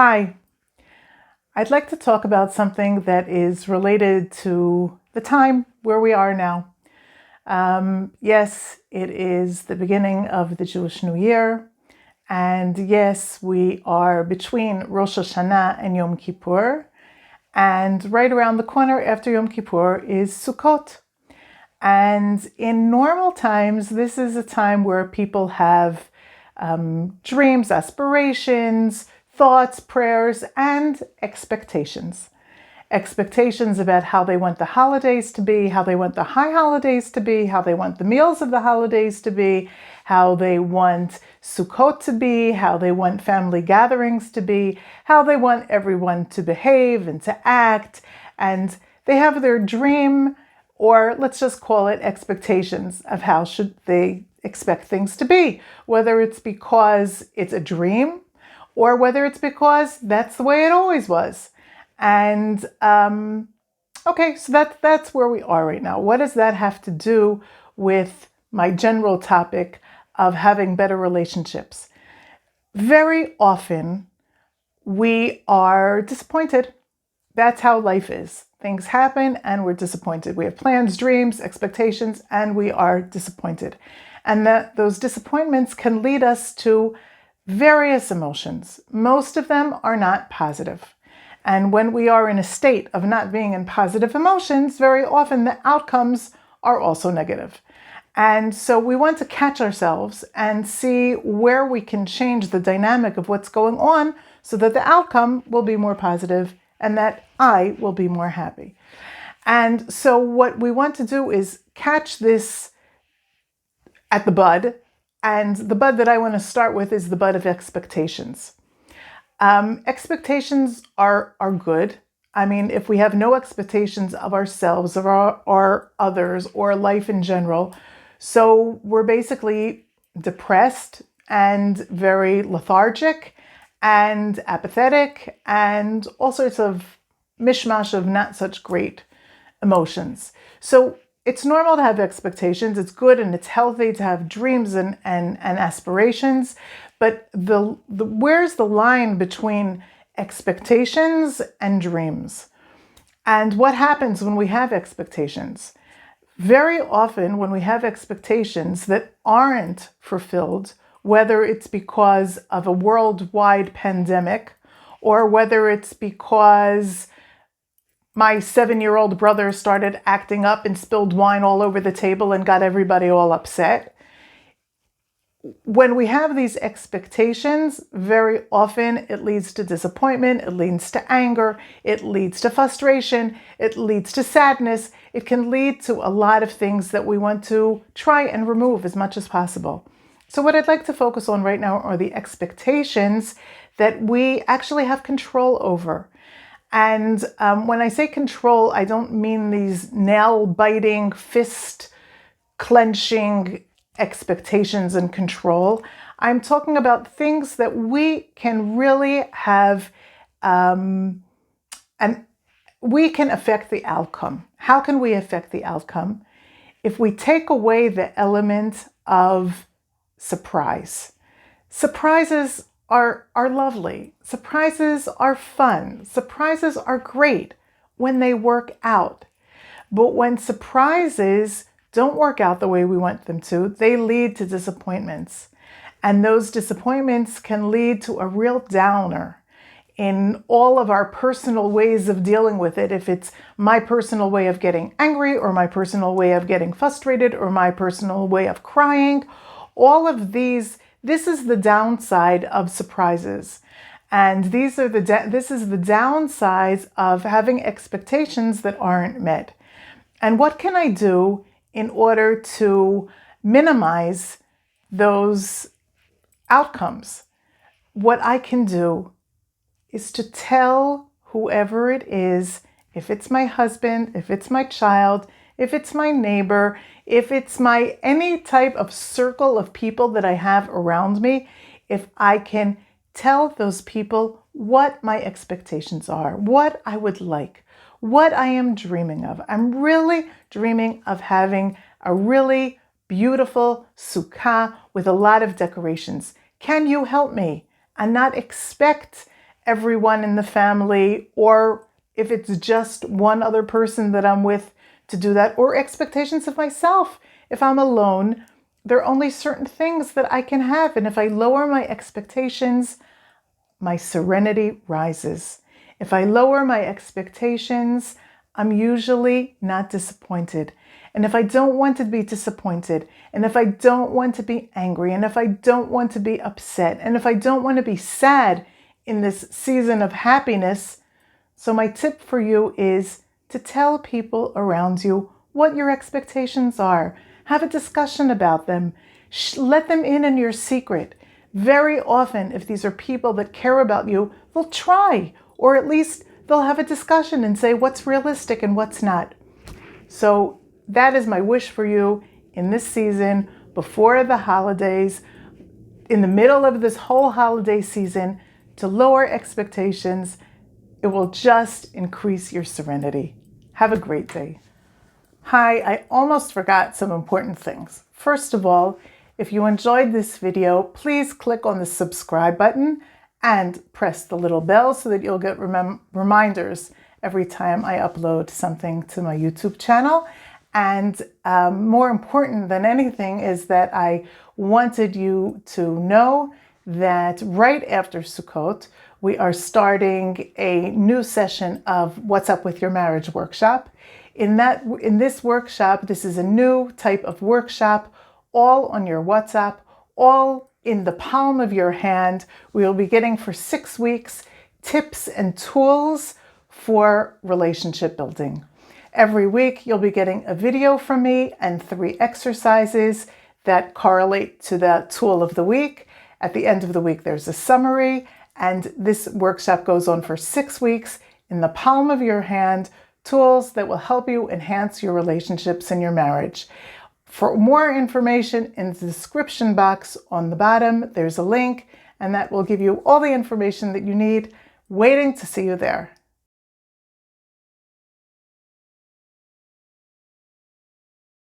Hi, I'd like to talk about something that is related to the time where we are now. Yes, it is the beginning of the Jewish New Year. And yes, we are between Rosh Hashanah and Yom Kippur. And right around the corner after Yom Kippur is Sukkot. And in normal times, this is a time where people have dreams, aspirations, thoughts, prayers, and expectations. Expectations about how they want the holidays to be, how they want the high holidays to be, how they want the meals of the holidays to be, how they want Sukkot to be, how they want family gatherings to be, how they want everyone to behave and to act. And they have their dream, or let's just call it expectations of how should they expect things to be, whether it's because it's a dream or whether it's because that's the way it always was. And okay, so that's where we are right now. What does that have to do with my general topic of having better relationships? Very often we are disappointed. That's how life is. Things happen and we're disappointed. We have plans, dreams, expectations, and we are disappointed. And those disappointments can lead us to various emotions. Most of them are not positive. And when we are in a state of not being in positive emotions, very often the outcomes are also negative. And so we want to catch ourselves and see where we can change the dynamic of what's going on so that the outcome will be more positive and that I will be more happy. And so what we want to do is catch this at the bud. And the bud that I want to start with is the bud of expectations. Expectations are good. I mean, if we have no expectations of ourselves or others or life in general, so we're basically depressed and very lethargic and apathetic and all sorts of mishmash of not such great emotions. So it's normal to have expectations. It's good and it's healthy to have dreams and aspirations. But where's the line between expectations and dreams? And what happens when we have expectations? Very often when we have expectations that aren't fulfilled, whether it's because of a worldwide pandemic or whether it's because my 7-year-old brother started acting up and spilled wine all over the table and got everybody all upset. When we have these expectations, very often it leads to disappointment, it leads to anger, it leads to frustration, it leads to sadness. It can lead to a lot of things that we want to try and remove as much as possible. So what I'd like to focus on right now are the expectations that we actually have control over. And when I say control, I don't mean these nail-biting, fist-clenching expectations and control. I'm talking about things that we can really have, and we can affect the outcome. How can we affect the outcome? If we take away the element of surprise. Surprises are lovely. Surprises are fun. Surprises are great when they work out. But when surprises don't work out the way we want them to, they lead to disappointments. And those disappointments can lead to a real downer in all of our personal ways of dealing with it. If it's my personal way of getting angry or my personal way of getting frustrated or my personal way of crying, all of these, this is the downside of surprises. And this is the downside of having expectations that aren't met. And what can I do in order to minimize those outcomes? What I can do is to tell whoever it is, if it's my husband, if it's my child, if it's my neighbor, if it's any type of circle of people that I have around me, if I can tell those people what my expectations are, what I would like, what I am dreaming of. I'm really dreaming of having a really beautiful sukkah with a lot of decorations. Can you help me and not expect everyone in the family, or if it's just one other person that I'm with, to do that, or expectations of myself. If I'm alone, there are only certain things that I can have. And if I lower my expectations, my serenity rises. If I lower my expectations, I'm usually not disappointed. And if I don't want to be disappointed, and if I don't want to be angry, and if I don't want to be upset, and if I don't want to be sad in this season of happiness, so my tip for you is to tell people around you what your expectations are. Have a discussion about them. Let them in your secret. Very often, if these are people that care about you, they'll try, or at least they'll have a discussion and say what's realistic and what's not. So that is my wish for you in this season, before the holidays, in the middle of this whole holiday season, to lower expectations. It will just increase your serenity. Have a great day. Hi, I almost forgot some important things. First of all, if you enjoyed this video, please click on the subscribe button and press the little bell so that you'll get reminders every time I upload something to my YouTube channel. And more important than anything is that I wanted you to know that right after Sukkot, we are starting a new session of What's Up With Your Marriage workshop. In this workshop, this is a new type of workshop, all on your WhatsApp, all in the palm of your hand. We will be getting for 6 weeks tips and tools for relationship building. Every week, you'll be getting a video from me and 3 exercises that correlate to the tool of the week. At the end of the week, there's a summary, and this workshop goes on for 6 weeks in the palm of your hand, tools that will help you enhance your relationships and your marriage. For more information, in the description box on the bottom, there's a link, and that will give you all the information that you need. Waiting to see you there.